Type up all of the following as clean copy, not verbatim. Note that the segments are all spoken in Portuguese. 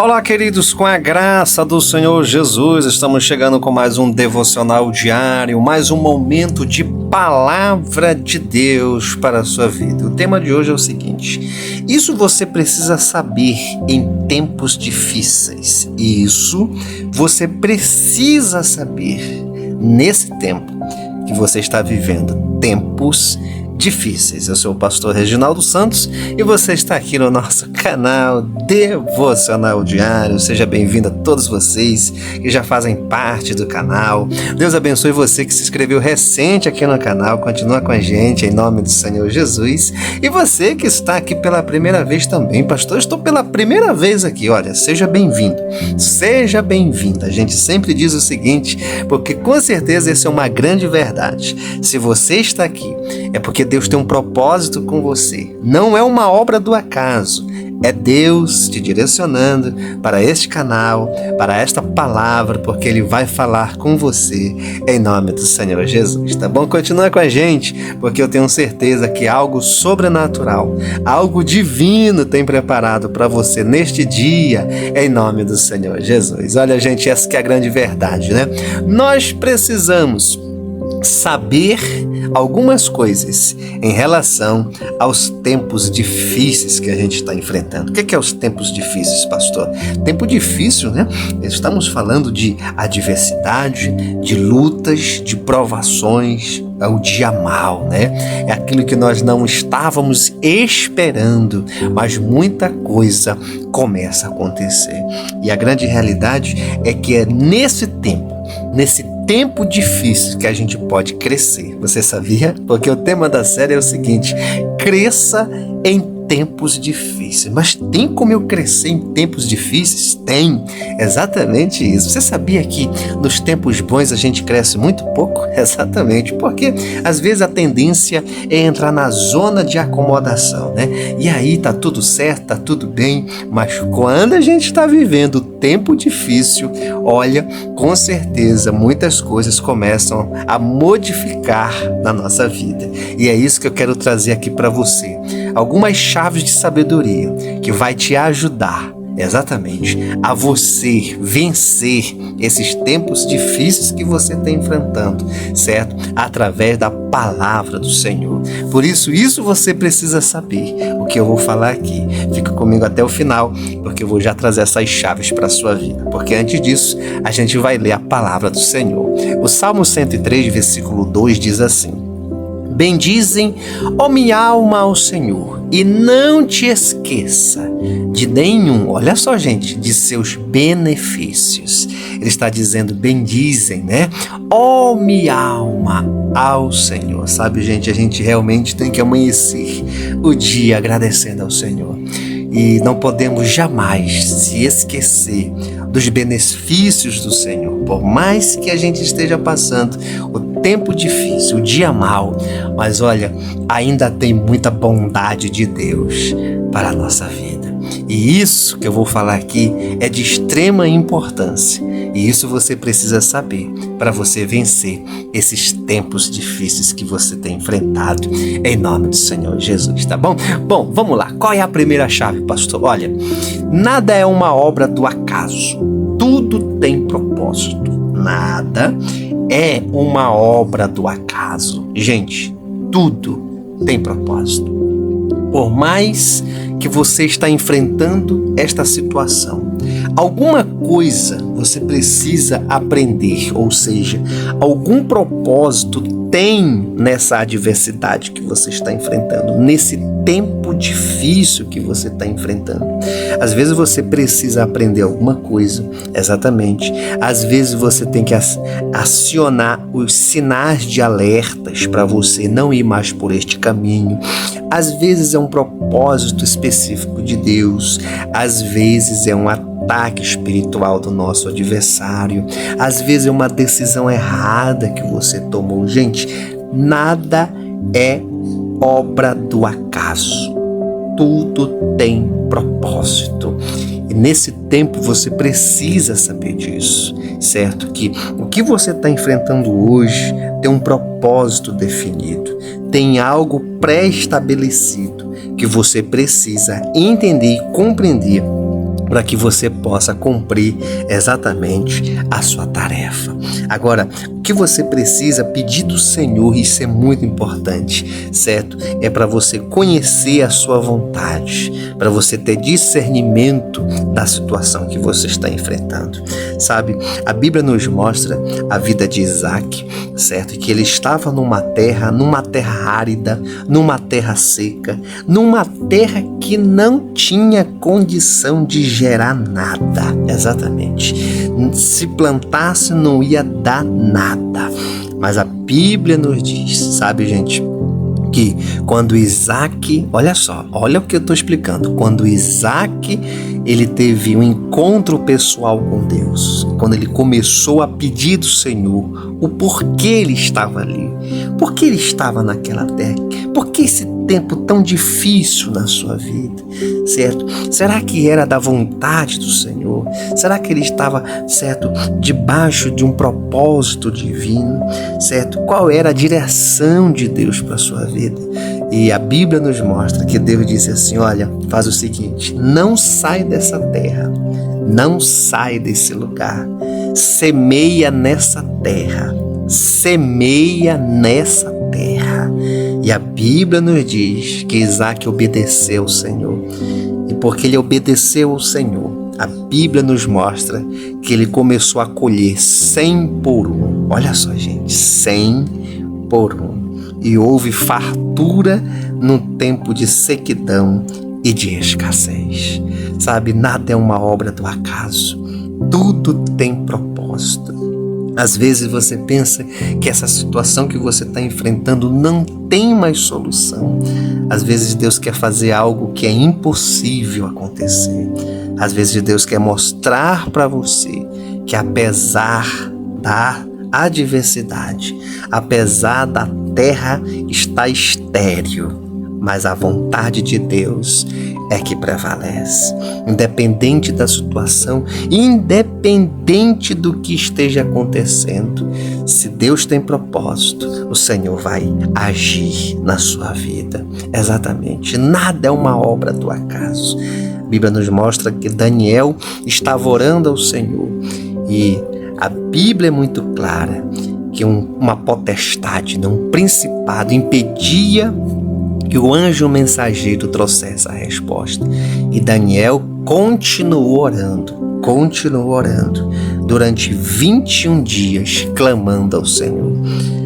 Olá, queridos, com a graça do Senhor Jesus, estamos chegando com mais um devocional diário, mais um momento de palavra de Deus para a sua vida. O tema de hoje é o seguinte: isso você precisa saber em tempos difíceis. Isso você precisa saber nesse tempo que você está vivendo, tempos difíceis. Eu sou o pastor Reginaldo Santos e você está aqui no nosso canal Devocional Diário. Seja bem-vindo a todos vocês que já fazem parte do canal. Deus abençoe você que se inscreveu recente aqui no canal. Continua com a gente em nome do Senhor Jesus. E você que está aqui pela primeira vez também, pastor, eu estou pela primeira vez aqui. Olha, seja bem-vindo, seja bem-vinda. A gente sempre diz o seguinte, porque com certeza essa é uma grande verdade. Se você está aqui, é porque Deus tem um propósito com você. Não é uma obra do acaso. É Deus te direcionando para este canal, para esta palavra, porque Ele vai falar com você em nome do Senhor Jesus, tá bom? Continua com a gente, porque eu tenho certeza que algo sobrenatural, algo divino tem preparado para você neste dia, em nome do Senhor Jesus. Olha, gente, essa que é a grande verdade, né? Nós precisamos saber algumas coisas em relação aos tempos difíceis que a gente está enfrentando. O que é os tempos difíceis, pastor? Tempo difícil, né? Estamos falando de adversidade, de lutas, de provações. É o dia mau, né? É aquilo que nós não estávamos esperando, mas muita coisa começa a acontecer. E a grande realidade é que é nesse tempo difícil que a gente pode crescer. Você sabia? Porque o tema da série é o seguinte: cresça em tempos difíceis. Mas tem como eu crescer em tempos difíceis? Tem, exatamente isso. Você sabia que nos tempos bons a gente cresce muito pouco? Exatamente, porque às vezes a tendência é entrar na zona de acomodação, né? E aí tá tudo certo, tá tudo bem, mas quando a gente está vivendo tempo difícil, olha, com certeza muitas coisas começam a modificar na nossa vida. E é isso que eu quero trazer aqui para você. Algumas chaves de sabedoria que vai te ajudar exatamente a você vencer esses tempos difíceis que você está enfrentando, certo? Através da palavra do Senhor. Por isso você precisa saber o que eu vou falar aqui. Fica comigo até o final, porque eu vou já trazer essas chaves para a sua vida. Porque antes disso, a gente vai ler a palavra do Senhor. O Salmo 103, versículo 2 diz assim: bendizem, ó minha alma, ao Senhor, e não te esqueça de nenhum, olha só, gente, de seus benefícios. Ele está dizendo, bendizem, né? Ó minha alma, ao Senhor. Sabe, gente, a gente realmente tem que amanhecer o dia agradecendo ao Senhor. E não podemos jamais se esquecer dos benefícios do Senhor. Por mais que a gente esteja passando o tempo difícil, o dia mau, mas olha, ainda tem muita bondade de Deus para a nossa vida. E isso que eu vou falar aqui é de extrema importância. E isso você precisa saber para você vencer esses tempos difíceis que você tem enfrentado em nome do Senhor Jesus, tá bom? Bom, vamos lá. Qual é a primeira chave, pastor? Olha, nada é uma obra do acaso. Tudo tem propósito. Nada é uma obra do acaso. Gente, tudo tem propósito. Por mais que você está enfrentando esta situação, alguma coisa você precisa aprender, ou seja, algum propósito tem nessa adversidade que você está enfrentando, nesse tempo difícil que você está enfrentando. Às vezes você precisa aprender alguma coisa, exatamente. Às vezes você tem que acionar os sinais de alertas para você não ir mais por este caminho. Às vezes é um propósito específico de Deus, às vezes é um ataque espiritual do nosso adversário, às vezes é uma decisão errada que você tomou. Gente, nada é obra do acaso. Tudo tem propósito. E nesse tempo você precisa saber disso, certo? Que o que você está enfrentando hoje tem um propósito definido, tem algo pré-estabelecido que você precisa entender e compreender para que você possa cumprir exatamente a sua tarefa. Agora, o que você precisa pedir do Senhor, isso é muito importante, certo? É para você conhecer a sua vontade, para você ter discernimento da situação que você está enfrentando. Sabe, a Bíblia nos mostra a vida de Isaac, certo? Que ele estava numa terra árida, numa terra seca, numa terra que não tinha condição de gerar nada, exatamente. Se plantasse não ia dar nada. Mas a Bíblia nos diz, sabe, gente, que quando Isaac, olha só, olha o que eu estou explicando, quando Isaac ele teve um encontro pessoal com Deus, quando ele começou a pedir do Senhor o porquê ele estava ali, por que ele estava naquela terra, por que esse tempo tão difícil na sua vida, certo? Será que era da vontade do Senhor? Será que ele estava, certo, debaixo de um propósito divino, certo? Qual era a direção de Deus para a sua vida? E a Bíblia nos mostra que Deus disse assim, olha, faz o seguinte, não sai dessa terra, não sai desse lugar, semeia nessa terra, semeia nessa terra. E a Bíblia nos diz que Isaac obedeceu ao Senhor. E porque ele obedeceu ao Senhor, a Bíblia nos mostra que ele começou a colher 100 por 1. Olha só, gente, 100 por 1. E houve fartura no tempo de sequidão e de escassez. Sabe, nada é uma obra do acaso. Tudo tem propósito. Às vezes você pensa que essa situação que você está enfrentando não tem mais solução. Às vezes Deus quer fazer algo que é impossível acontecer. Às vezes Deus quer mostrar para você que apesar da adversidade, apesar da terra estar estéril, mas a vontade de Deus é que prevalece. Independente da situação, independente do que esteja acontecendo, se Deus tem propósito, o Senhor vai agir na sua vida. Exatamente. Nada é uma obra do acaso. A Bíblia nos mostra que Daniel estava orando ao Senhor e a Bíblia é muito clara que uma potestade, um principado impedia que o anjo mensageiro trouxesse a resposta. E Daniel continuou orando durante 21 dias, clamando ao Senhor.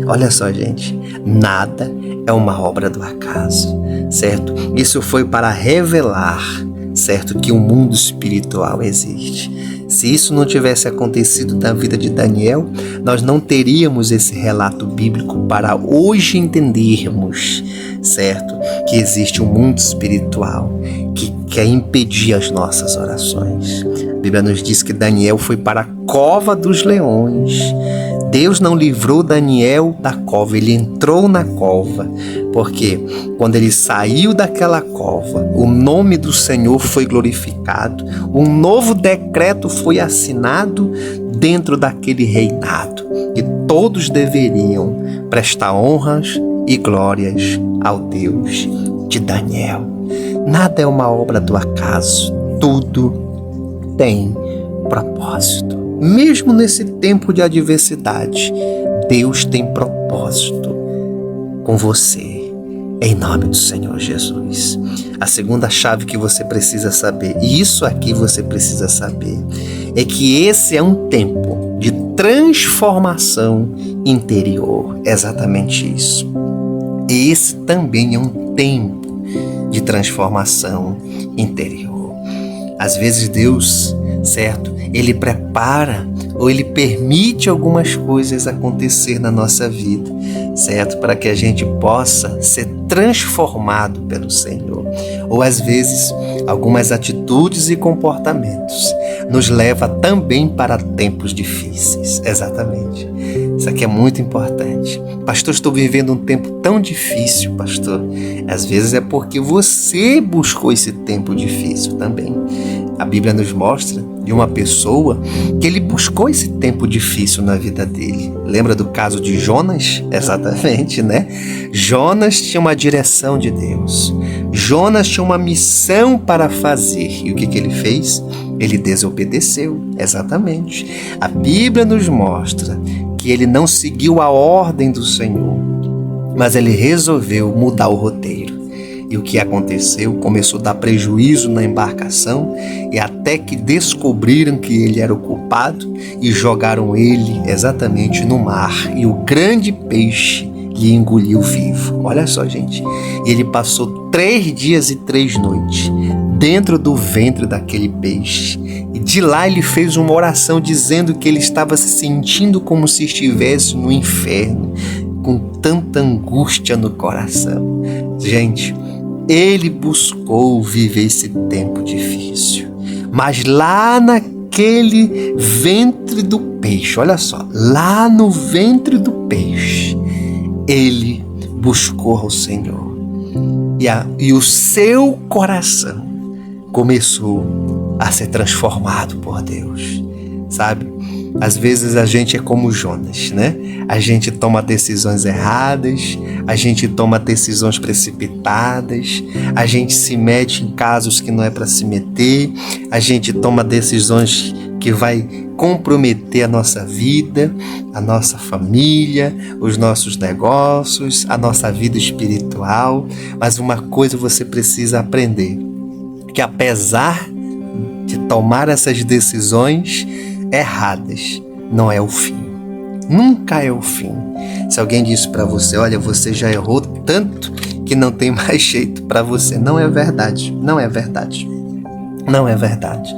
Olha só, gente, nada é uma obra do acaso, certo? Isso foi para revelar, certo, que o mundo espiritual existe. Se isso não tivesse acontecido na vida de Daniel, nós não teríamos esse relato bíblico para hoje entendermos, certo, que existe um mundo espiritual que quer impedir as nossas orações. A Bíblia nos diz que Daniel foi para a cova dos leões. Deus não livrou Daniel da cova, ele entrou na cova, porque quando ele saiu daquela cova, o nome do Senhor foi glorificado, um novo decreto foi assinado dentro daquele reinado, e todos deveriam prestar honras e glórias ao Deus de Daniel. Nada é uma obra do acaso, tudo tem propósito. Mesmo nesse tempo de adversidade, Deus tem propósito com você, em nome do Senhor Jesus. A segunda chave que você precisa saber, e isso aqui você precisa saber, é que esse é um tempo de transformação interior. Exatamente isso. Esse também é um tempo de transformação interior. Às vezes Deus, certo, Ele prepara ou Ele permite algumas coisas acontecer na nossa vida, certo? Para que a gente possa ser transformado pelo Senhor. Ou às vezes, algumas atitudes e comportamentos nos leva também para tempos difíceis. Exatamente. Isso aqui é muito importante. Pastor, estou vivendo um tempo tão difícil, pastor. Às vezes é porque você buscou esse tempo difícil também. A Bíblia nos mostra de uma pessoa que ele buscou esse tempo difícil na vida dele. Lembra do caso de Jonas? Exatamente, né? Jonas tinha uma direção de Deus. Jonas tinha uma missão para fazer. E o que ele fez? Ele desobedeceu, exatamente. A Bíblia nos mostra que ele não seguiu a ordem do Senhor, mas ele resolveu mudar o roteiro. E o que aconteceu? Começou a dar prejuízo na embarcação e até que descobriram que ele era o culpado e jogaram ele exatamente no mar. E o grande peixe lhe engoliu vivo. Olha só, gente. Ele passou 3 dias e 3 noites dentro do ventre daquele peixe. E de lá ele fez uma oração dizendo que ele estava se sentindo como se estivesse no inferno, com tanta angústia no coração. Gente, ele buscou viver esse tempo difícil, mas lá naquele ventre do peixe, olha só, lá no ventre do peixe, ele buscou ao Senhor e o seu coração começou a ser transformado por Deus, sabe? Às vezes a gente é como Jonas, né? A gente toma decisões erradas, a gente toma decisões precipitadas, a gente se mete em casos que não é para se meter, a gente toma decisões que vai comprometer a nossa vida, a nossa família, os nossos negócios, a nossa vida espiritual. Mas uma coisa você precisa aprender, que apesar de tomar essas decisões erradas, não é o fim. Nunca é o fim. Se alguém disse para você, olha, você já errou tanto que não tem mais jeito para você, não é verdade. Não é verdade. Não é verdade.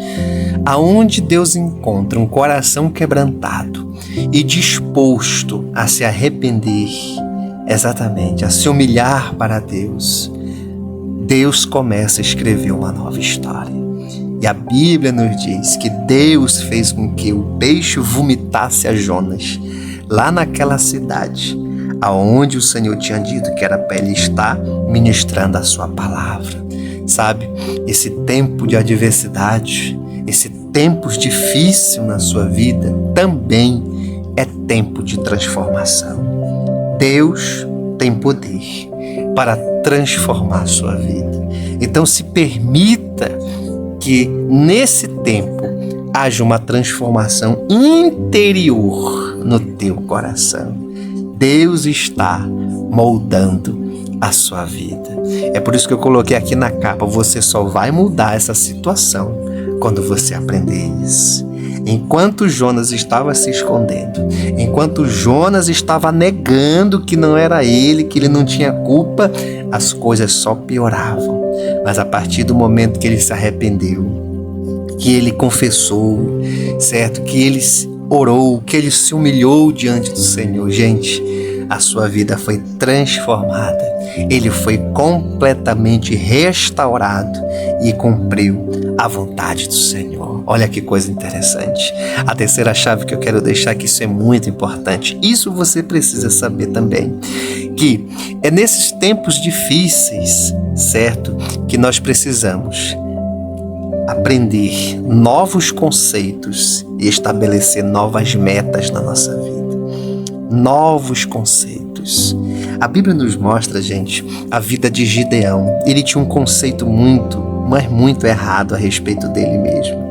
Aonde Deus encontra um coração quebrantado e disposto a se arrepender, exatamente, a se humilhar para Deus, Deus começa a escrever uma nova história. E a Bíblia nos diz que Deus fez com que o peixe vomitasse a Jonas lá naquela cidade, aonde o Senhor tinha dito que era para ele estar ministrando a sua palavra. Sabe, esse tempo de adversidade, esse tempo difícil na sua vida também é tempo de transformação. Deus tem poder para transformar a sua vida. Então se permita que nesse tempo haja uma transformação interior no teu coração. Deus está moldando a sua vida. É por isso que eu coloquei aqui na capa, você só vai mudar essa situação quando você aprender isso. Enquanto Jonas estava se escondendo, enquanto Jonas estava negando que não era ele, que ele não tinha culpa, as coisas só pioravam. Mas a partir do momento que ele se arrependeu, que ele confessou, certo? Que ele orou, que ele se humilhou diante do Senhor, gente, a sua vida foi transformada. Ele foi completamente restaurado e cumpriu a vontade do Senhor. Olha que coisa interessante. A terceira chave que eu quero deixar, que isso é muito importante. Isso você precisa saber também, que é nesses tempos difíceis, certo? Que nós precisamos aprender novos conceitos e estabelecer novas metas na nossa vida. Novos conceitos. A Bíblia nos mostra, gente, a vida de Gideão. Ele tinha um conceito mas muito errado a respeito dele mesmo.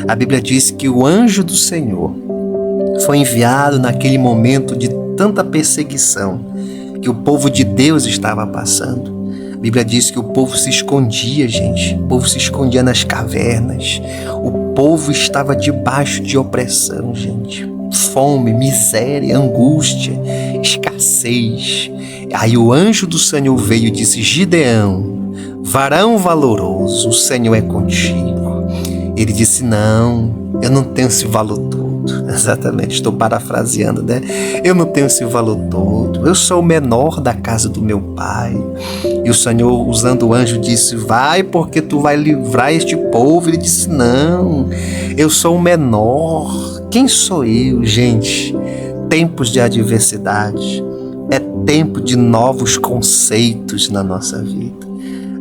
A Bíblia diz que o anjo do Senhor foi enviado naquele momento de tanta perseguição que o povo de Deus estava passando. A Bíblia diz que o povo se escondia, gente. O povo se escondia nas cavernas. O povo estava debaixo de opressão, gente. Fome, miséria, angústia, escassez. Aí o anjo do Senhor veio e disse: Gideão, varão valoroso, o Senhor é contigo. Ele disse: não, eu não tenho esse valor todo. Exatamente, estou parafraseando, né? Eu não tenho esse valor todo. Eu sou o menor da casa do meu pai. E o Senhor, usando o anjo, disse: vai, porque tu vai livrar este povo. Ele disse: não, eu sou o menor. Quem sou eu, gente? Tempos de adversidade é tempo de novos conceitos na nossa vida.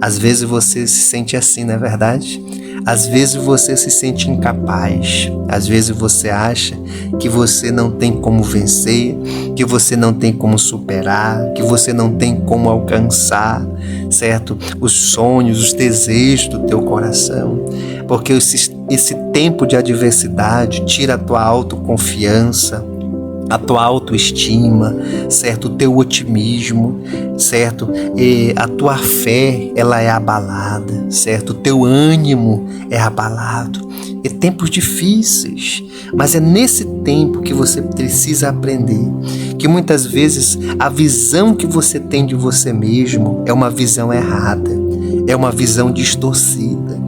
Às vezes você se sente assim, não é verdade? Às vezes você se sente incapaz. Às vezes você acha que você não tem como vencer, que você não tem como superar, que você não tem como alcançar, certo? Os sonhos, os desejos do teu coração. Porque esses esse tempo de adversidade tira a tua autoconfiança, a tua autoestima, certo? O teu otimismo, certo? E a tua fé, ela é abalada, certo? O teu ânimo é abalado. É tempos difíceis, mas é nesse tempo que você precisa aprender que muitas vezes a visão que você tem de você mesmo é uma visão errada, é uma visão distorcida.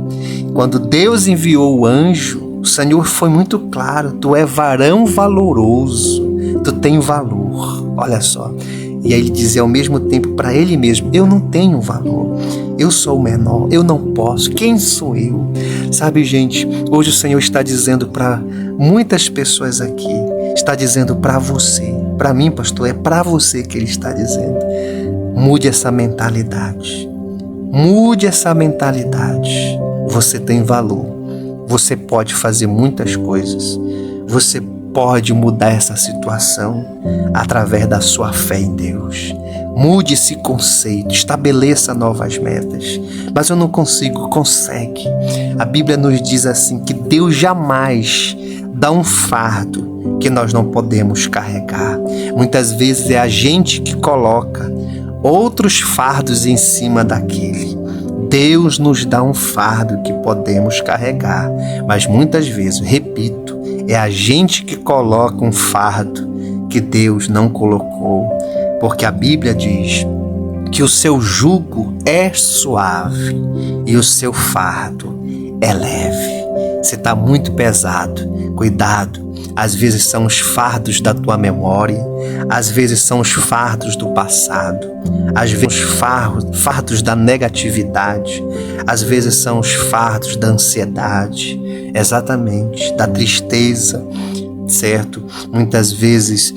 Quando Deus enviou o anjo, o Senhor foi muito claro: tu é varão valoroso, tu tem valor. Olha só. E aí ele dizia ao mesmo tempo para ele mesmo: eu não tenho valor, eu sou o menor, eu não posso, quem sou eu? Sabe, gente, hoje o Senhor está dizendo para muitas pessoas aqui, está dizendo para você, para mim, pastor, é para você que ele está dizendo: mude essa mentalidade, mude essa mentalidade. Você tem valor, você pode fazer muitas coisas, você pode mudar essa situação através da sua fé em Deus. Mude esse conceito, estabeleça novas metas. Mas eu não consigo, consegue. A Bíblia nos diz assim que Deus jamais dá um fardo que nós não podemos carregar. Muitas vezes é a gente que coloca outros fardos em cima daquele. Deus nos dá um fardo que podemos carregar, mas muitas vezes, repito, é a gente que coloca um fardo que Deus não colocou, porque a Bíblia diz que o seu jugo é suave e o seu fardo é leve. Você está muito pesado, cuidado. Às vezes são os fardos da tua memória, às vezes são os fardos do passado, às vezes os fardos da negatividade, às vezes são os fardos da ansiedade, exatamente, da tristeza, certo? Muitas vezes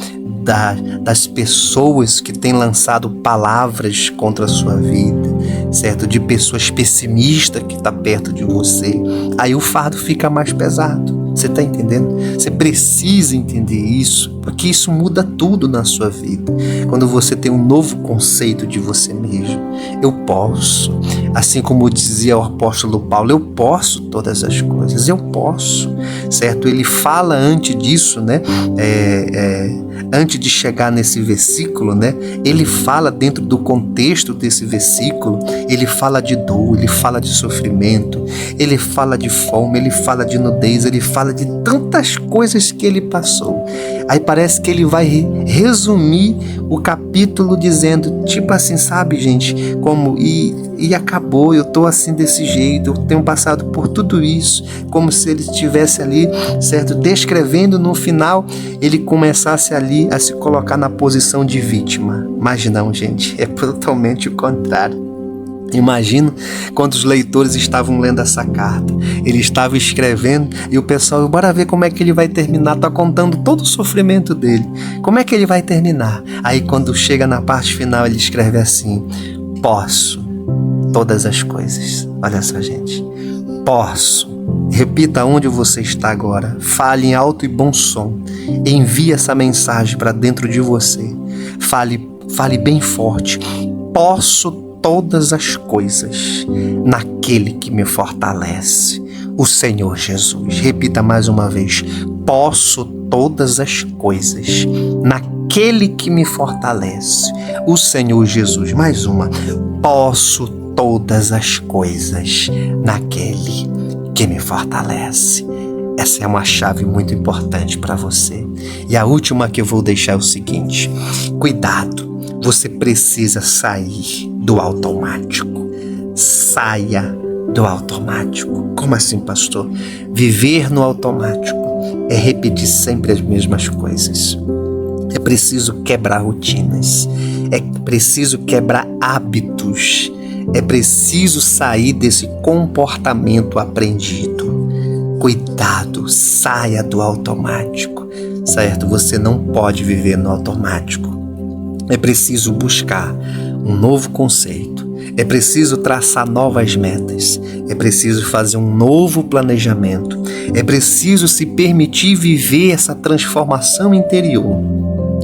das pessoas que têm lançado palavras contra a sua vida, certo? De pessoas pessimistas que estão perto de você. Aí o fardo fica mais pesado. Você está entendendo? Você precisa entender isso, porque isso muda tudo na sua vida. Quando você tem um novo conceito de você mesmo, eu posso. Assim como dizia o apóstolo Paulo, eu posso todas as coisas, eu posso, certo? Ele fala antes disso, né? Antes de chegar nesse versículo, né? Ele fala dentro do contexto desse versículo, ele fala de dor, ele fala de sofrimento, ele fala de fome, ele fala de nudez, ele fala de tantas coisas que ele passou. Aí parece que ele vai resumir o capítulo dizendo, tipo assim, sabe, gente, como e acabou, eu tô assim desse jeito, eu tenho passado por tudo isso, como se ele estivesse ali, certo, descrevendo. No final ele começasse ali a se colocar na posição de vítima. Mas não, gente, é totalmente o contrário. Imagino quando os leitores estavam lendo essa carta, ele estava escrevendo e o pessoal, bora ver como é que ele vai terminar, tá contando todo o sofrimento dele, como é que ele vai terminar? Aí quando chega na parte final ele escreve assim: posso todas as coisas. Olha só, gente, posso. Repita onde você está agora, fale em alto e bom som, envie essa mensagem para dentro de você, fale bem forte: posso todas as coisas naquele que me fortalece, o Senhor Jesus. Repita mais uma vez: posso todas as coisas naquele que me fortalece, o Senhor Jesus. Mais uma: posso todas as coisas naquele que me fortalece. Essa é uma chave muito importante para você. E a última que eu vou deixar é o seguinte: cuidado. Você precisa sair do automático. Saia do automático. Como assim, pastor? Viver no automático é repetir sempre as mesmas coisas. É preciso quebrar rotinas. É preciso quebrar hábitos. É preciso sair desse comportamento aprendido. Cuidado, saia do automático, certo? Você não pode viver no automático. É preciso buscar um novo conceito, é preciso traçar novas metas, é preciso fazer um novo planejamento, é preciso se permitir viver essa transformação interior.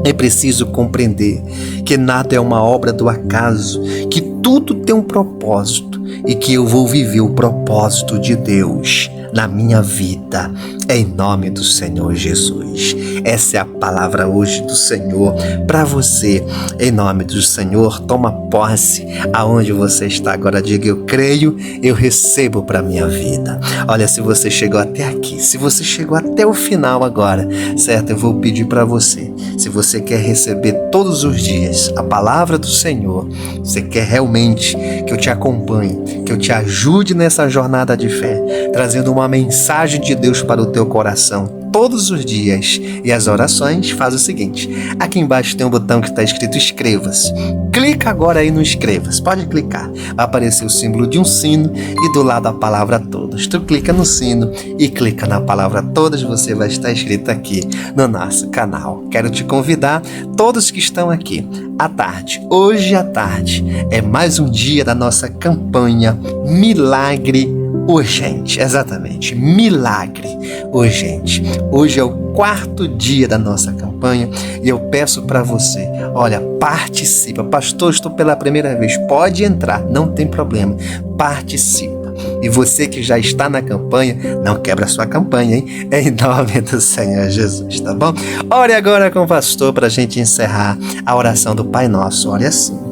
É preciso compreender que nada é uma obra do acaso, que tudo tem um propósito e que eu vou viver o propósito de Deus na minha vida, em nome do Senhor Jesus. Essa é a palavra hoje do Senhor para você, em nome do Senhor. Toma posse aonde você está agora, diga: eu creio, eu recebo para minha vida. Olha, se você chegou até aqui, se você chegou até o final agora, certo? Eu vou pedir para você, se você quer receber todos os dias a palavra do Senhor, você quer realmente que eu te acompanhe, que eu te ajude nessa jornada de fé, trazendo uma mensagem de Deus para o teu coração todos os dias e as orações, faz o seguinte: aqui embaixo tem um botão que está escrito inscreva-se. Clica agora aí no inscreva-se, pode clicar, vai aparecer o símbolo de um sino e do lado a palavra todas. Tu clica no sino e clica na palavra todas, você vai estar inscrito aqui no nosso canal. Quero te convidar, todos que estão aqui, à tarde, hoje à tarde, é mais um dia da nossa campanha Milagre Urgente, exatamente, milagre urgente. Hoje é o 4º dia da nossa campanha e eu peço para você, olha, participa. Pastor, estou pela primeira vez. Pode entrar, não tem problema, participa. E você que já está na campanha, não quebra a sua campanha, hein? Em nome do Senhor Jesus, tá bom? Ore agora com o pastor para a gente encerrar a oração do Pai Nosso. Olha assim: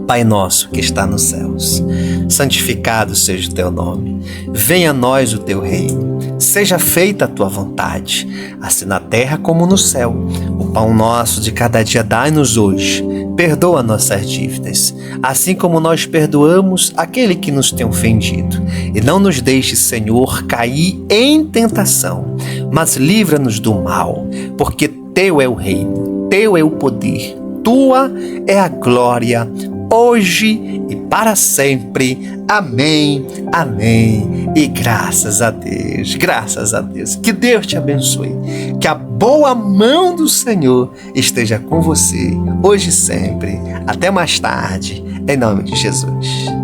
Pai nosso que está nos céus, santificado seja o teu nome. Venha a nós o teu reino. Seja feita a tua vontade, assim na terra como no céu. O pão nosso de cada dia dai-nos hoje. Perdoa nossas dívidas, assim como nós perdoamos aquele que nos tem ofendido. E não nos deixe, Senhor, cair em tentação, mas livra-nos do mal, porque teu é o reino, teu é o poder, tua é a glória, hoje e para sempre. Amém, amém. E graças a Deus, graças a Deus. Que Deus te abençoe. Que a boa mão do Senhor esteja com você, hoje e sempre. Até mais tarde, em nome de Jesus.